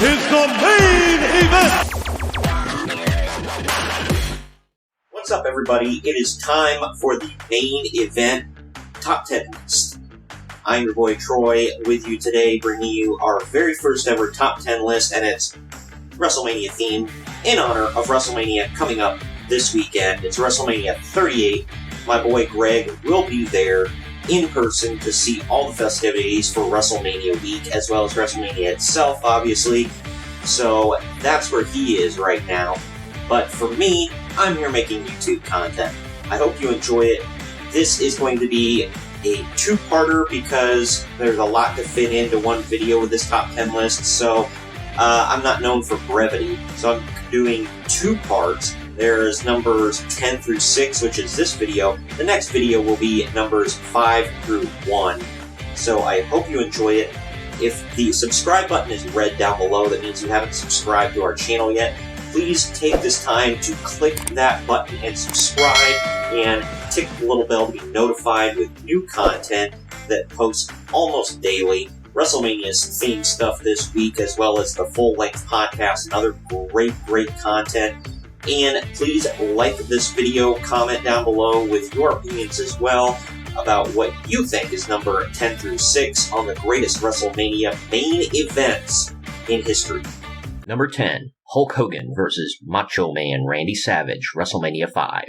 is the main event. What's up, everybody? It is time for the main event top 10 list. I'm your boy Troy with you today, bringing you our very first ever top 10 list, and it's WrestleMania themed in honor of WrestleMania coming up this weekend. It's WrestleMania 38. My boy Greg will be there in person to see all the festivities for WrestleMania week, as well as WrestleMania itself, obviously. So that's where he is right now. But for me, I'm here making YouTube content. I hope you enjoy it. This is going to be a two-parter because there's a lot to fit into one video with this top 10 list, so I'm not known for brevity. So I'm doing two parts. There's numbers 10 through 6, which is this video. The next video will be numbers 5 through 1. So I hope you enjoy it. If the subscribe button is red down below, that means you haven't subscribed to our channel yet. Please take this time to click that button and subscribe, and tick the little bell to be notified with new content that posts almost daily. WrestleMania's themed stuff this week, as well as the full-length podcast and other great content. And please like this video, comment down below with your opinions as well about what you think is number 10 through 6 on the greatest WrestleMania main events in history. Number 10, Hulk Hogan vs. Macho Man Randy Savage, WrestleMania 5.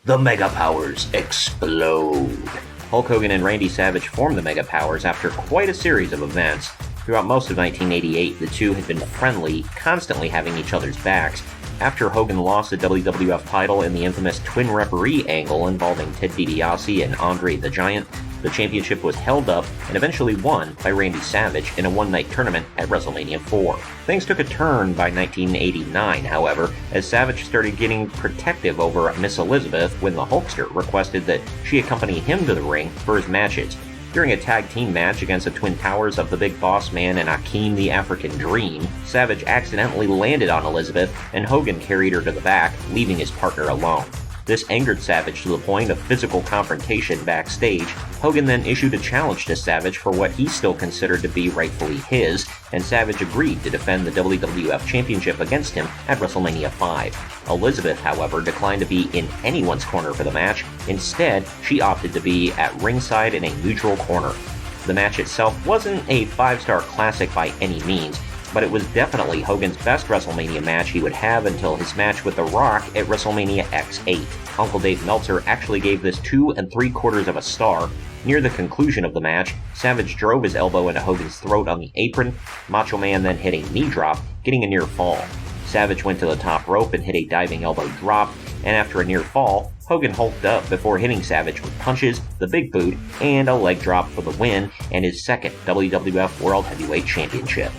The Mega Powers explode. Hulk Hogan and Randy Savage formed the Mega Powers after quite a series of events. Throughout most of 1988, the two had been friendly, constantly having each other's backs. After Hogan lost the WWF title in the infamous twin referee angle involving Ted DiBiase and Andre the Giant, the championship was held up and eventually won by Randy Savage in a one-night tournament at WrestleMania 4. Things took a turn by 1989, however, as Savage started getting protective over Miss Elizabeth when the Hulkster requested that she accompany him to the ring for his matches. During a tag team match against the Twin Towers of the Big Boss Man and Akeem the African Dream, Savage accidentally landed on Elizabeth, and Hogan carried her to the back, leaving his partner alone. This angered Savage to the point of physical confrontation backstage. Hogan then issued a challenge to Savage for what he still considered to be rightfully his, and Savage agreed to defend the WWF Championship against him at WrestleMania 5. Elizabeth, however, declined to be in anyone's corner for the match. Instead, she opted to be at ringside in a neutral corner. The match itself wasn't a 5-star classic by any means, but it was definitely Hogan's best WrestleMania match he would have until his match with The Rock at WrestleMania X8. Uncle Dave Meltzer actually gave this 2 3/4 stars. Near the conclusion of the match, Savage drove his elbow into Hogan's throat on the apron. Macho Man then hit a knee drop, getting a near fall. Savage went to the top rope and hit a diving elbow drop, and after a near fall, Hogan hulked up before hitting Savage with punches, the big boot, and a leg drop for the win and his second WWF World Heavyweight Championship.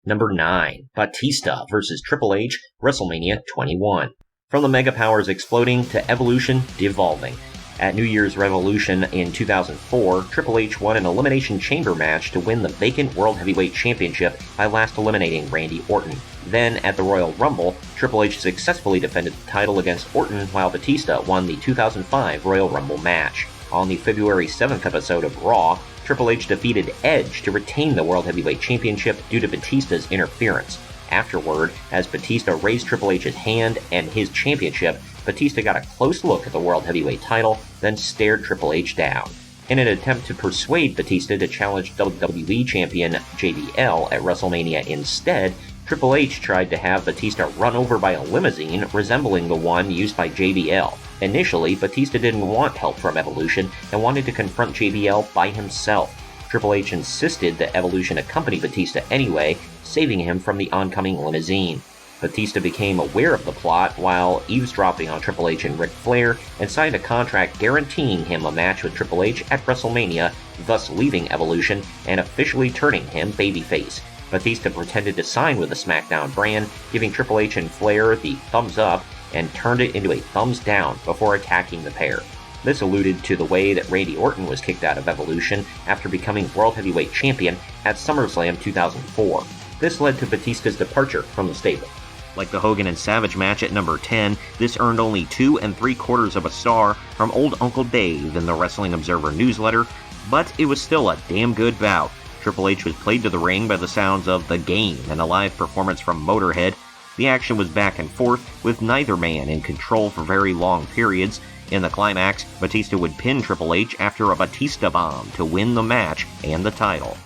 Number 9, Batista vs. Triple H, WrestleMania 21. From the Mega Powers exploding to Evolution devolving. At New Year's Revolution in 2004, Triple H won an Elimination Chamber match to win the vacant World Heavyweight Championship by last eliminating Randy Orton. Then, at the Royal Rumble, Triple H successfully defended the title against Orton while Batista won the 2005 Royal Rumble match. On the February 7th episode of Raw, Triple H defeated Edge to retain the World Heavyweight Championship due to Batista's interference. Afterward, as Batista raised Triple H's hand and his championship, Batista got a close look at the World Heavyweight title, then stared Triple H down. In an attempt to persuade Batista to challenge WWE Champion JBL at WrestleMania instead, Triple H tried to have Batista run over by a limousine resembling the one used by JBL. Initially, Batista didn't want help from Evolution and wanted to confront JBL by himself. Triple H insisted that Evolution accompany Batista anyway, saving him from the oncoming limousine. Batista became aware of the plot while eavesdropping on Triple H and Ric Flair and signed a contract guaranteeing him a match with Triple H at WrestleMania, thus leaving Evolution and officially turning him babyface. Batista pretended to sign with the SmackDown brand, giving Triple H and Flair the thumbs up and turned it into a thumbs down before attacking the pair. This alluded to the way that Randy Orton was kicked out of Evolution after becoming World Heavyweight Champion at SummerSlam 2004. This led to Batista's departure from the stable. Like the Hogan and Savage match at number 10, this earned only 2 3/4 stars from Old Uncle Dave in the Wrestling Observer newsletter, but it was still a damn good bout. Triple H was played to the ring by the sounds of The Game and a live performance from Motorhead. The action was back and forth, with neither man in control for very long periods. In the climax, Batista would pin Triple H after a Batista bomb to win the match and the title.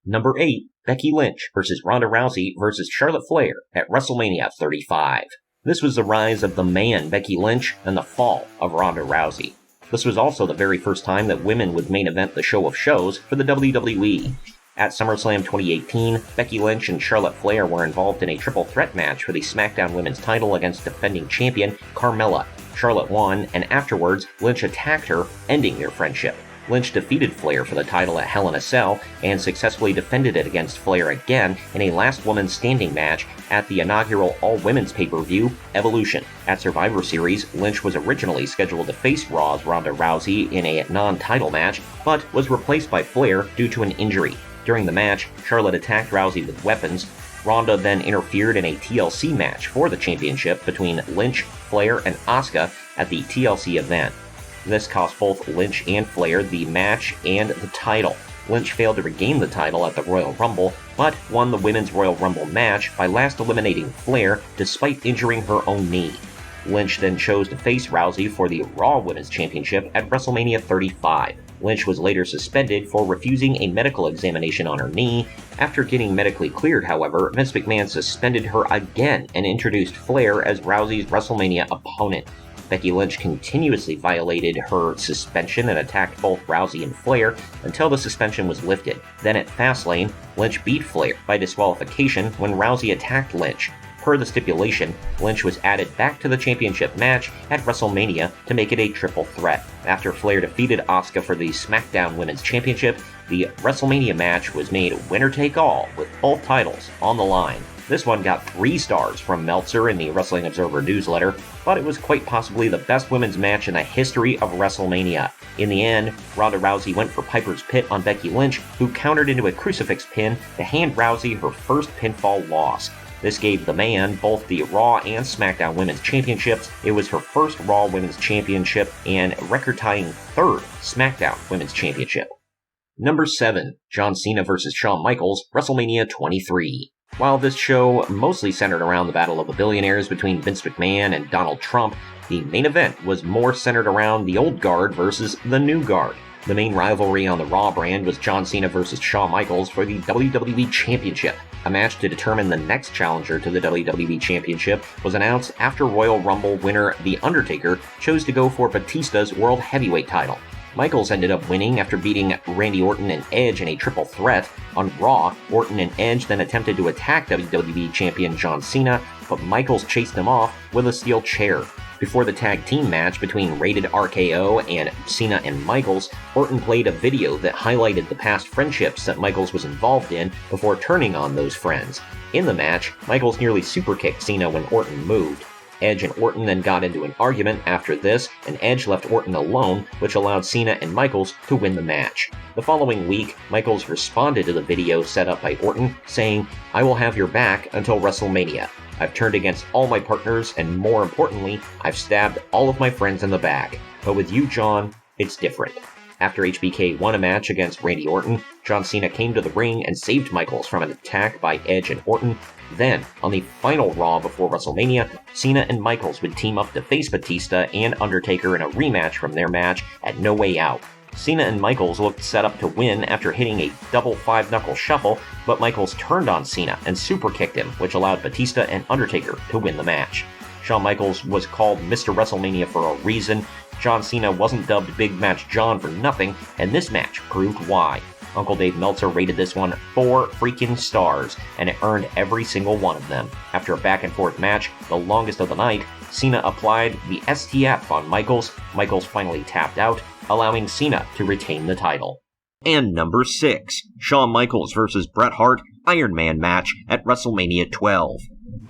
Number 8, Becky Lynch versus Ronda Rousey versus Charlotte Flair at WrestleMania 35. This was the rise of the man Becky Lynch and the fall of Ronda Rousey. This was also the very first time that women would main event the show of shows for the WWE. At SummerSlam 2018, Becky Lynch and Charlotte Flair were involved in a triple threat match for the SmackDown Women's title against defending champion Carmella. Charlotte won, and afterwards, Lynch attacked her, ending their friendship. Lynch defeated Flair for the title at Hell in a Cell and successfully defended it against Flair again in a last woman standing match at the inaugural all-women's pay-per-view, Evolution. At Survivor Series, Lynch was originally scheduled to face Raw's Ronda Rousey in a non-title match, but was replaced by Flair due to an injury. During the match, Charlotte attacked Rousey with weapons. Ronda then interfered in a TLC match for the championship between Lynch, Flair, and Asuka at the TLC event. This cost both Lynch and Flair the match and the title. Lynch failed to regain the title at the Royal Rumble, but won the Women's Royal Rumble match by last eliminating Flair despite injuring her own knee. Lynch then chose to face Rousey for the Raw Women's Championship at WrestleMania 35. Lynch was later suspended for refusing a medical examination on her knee. After getting medically cleared, however, Vince McMahon suspended her again and introduced Flair as Rousey's WrestleMania opponent. Becky Lynch continuously violated her suspension and attacked both Rousey and Flair until the suspension was lifted. Then at Fastlane, Lynch beat Flair by disqualification when Rousey attacked Lynch. Per the stipulation, Lynch was added back to the championship match at WrestleMania to make it a triple threat. After Flair defeated Asuka for the SmackDown Women's Championship, the WrestleMania match was made winner-take-all with both titles on the line. This one got 3 stars from Meltzer in the Wrestling Observer newsletter, but it was quite possibly the best women's match in the history of WrestleMania. In the end, Ronda Rousey went for Piper's Pit on Becky Lynch, who countered into a crucifix pin to hand Rousey her first pinfall loss. This gave the man both the Raw and SmackDown Women's Championships. It was her first Raw Women's Championship and record-tying 3rd SmackDown Women's Championship. Number 7, John Cena vs. Shawn Michaels, WrestleMania 23. While this show mostly centered around the Battle of the Billionaires between Vince McMahon and Donald Trump, the main event was more centered around the old guard versus the new guard. The main rivalry on the Raw brand was John Cena vs. Shawn Michaels for the WWE Championship. A match to determine the next challenger to the WWE Championship was announced after Royal Rumble winner The Undertaker chose to go for Batista's World Heavyweight title. Michaels ended up winning after beating Randy Orton and Edge in a triple threat. On Raw, Orton and Edge then attempted to attack WWE Champion John Cena, but Michaels chased him off with a steel chair. Before the tag team match between Rated RKO and Cena and Michaels, Orton played a video that highlighted the past friendships that Michaels was involved in before turning on those friends. In the match, Michaels nearly superkicked Cena when Orton moved. Edge and Orton then got into an argument after this, and Edge left Orton alone, which allowed Cena and Michaels to win the match. The following week, Michaels responded to the video set up by Orton, saying, "I will have your back until WrestleMania. I've turned against all my partners, and more importantly, I've stabbed all of my friends in the back. But with you, John, it's different." After HBK won a match against Randy Orton, John Cena came to the ring and saved Michaels from an attack by Edge and Orton. Then, on the final Raw before WrestleMania, Cena and Michaels would team up to face Batista and Undertaker in a rematch from their match at No Way Out. Cena and Michaels looked set up to win after hitting a double 5-knuckle shuffle, but Michaels turned on Cena and superkicked him, which allowed Batista and Undertaker to win the match. Shawn Michaels was called Mr. WrestleMania for a reason. John Cena wasn't dubbed Big Match John for nothing, and this match proved why. Uncle Dave Meltzer rated this one 4 freaking stars, and it earned every single one of them. After a back-and-forth match, the longest of the night, Cena applied the STF on Michaels. Michaels finally tapped out, allowing Cena to retain the title. And number 6, Shawn Michaels vs. Bret Hart Iron Man match at WrestleMania 12.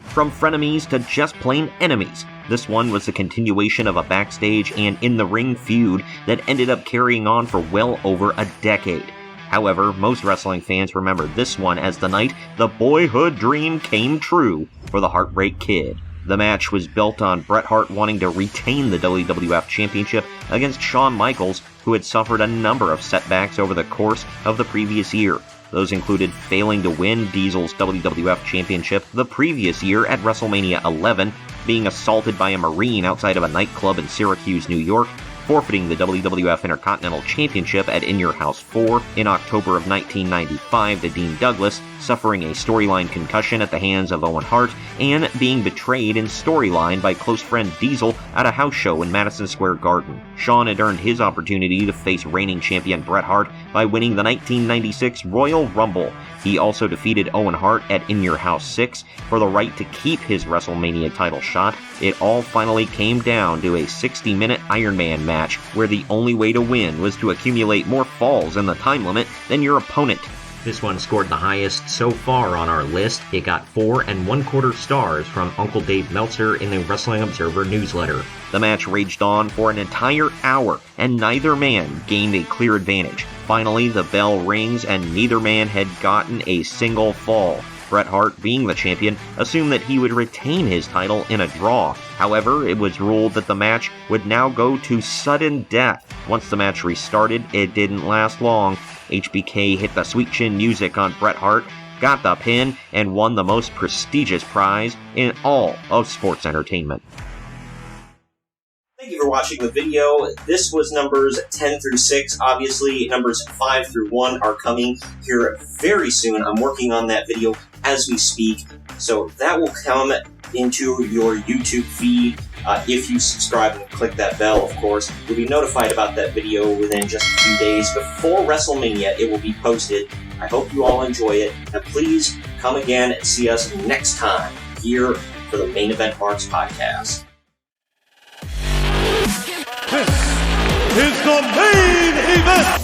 From frenemies to just plain enemies, this one was the continuation of a backstage and in-the-ring feud that ended up carrying on for well over a decade. However, most wrestling fans remember this one as the night the boyhood dream came true for the Heartbreak Kid. The match was built on Bret Hart wanting to retain the WWF Championship against Shawn Michaels, who had suffered a number of setbacks over the course of the previous year. Those included failing to win Diesel's WWF Championship the previous year at WrestleMania 11, being assaulted by a Marine outside of a nightclub in Syracuse, New York, forfeiting the WWF Intercontinental Championship at In Your House 4 in October of 1995 to Dean Douglas, suffering a storyline concussion at the hands of Owen Hart, and being betrayed in storyline by close friend Diesel at a house show in Madison Square Garden. Shawn had earned his opportunity to face reigning champion Bret Hart by winning the 1996 Royal Rumble. He also defeated Owen Hart at In Your House 6 for the right to keep his WrestleMania title shot. It all finally came down to a 60-minute Iron Man match, where the only way to win was to accumulate more falls in the time limit than your opponent. This one scored the highest so far on our list. It got 4 1/4 stars from Uncle Dave Meltzer in the Wrestling Observer newsletter. The match raged on for an entire hour, and neither man gained a clear advantage. Finally, the bell rings, and neither man had gotten a single fall. Bret Hart, being the champion, assumed that he would retain his title in a draw. However, it was ruled that the match would now go to sudden death. Once the match restarted, it didn't last long. HBK hit the sweet chin music on Bret Hart, got the pin, and won the most prestigious prize in all of sports entertainment. Thank you for watching the video. This was numbers 10 through 6. Obviously, numbers 5 through 1 are coming here very soon. I'm working on that video as we speak, so that will come into your YouTube feed. If you subscribe and click that bell, of course, you'll be notified about that video within just a few days. Before WrestleMania, it will be posted. I hope you all enjoy it, and please come again and see us next time here for the Main Event Marks podcast. This is the main event.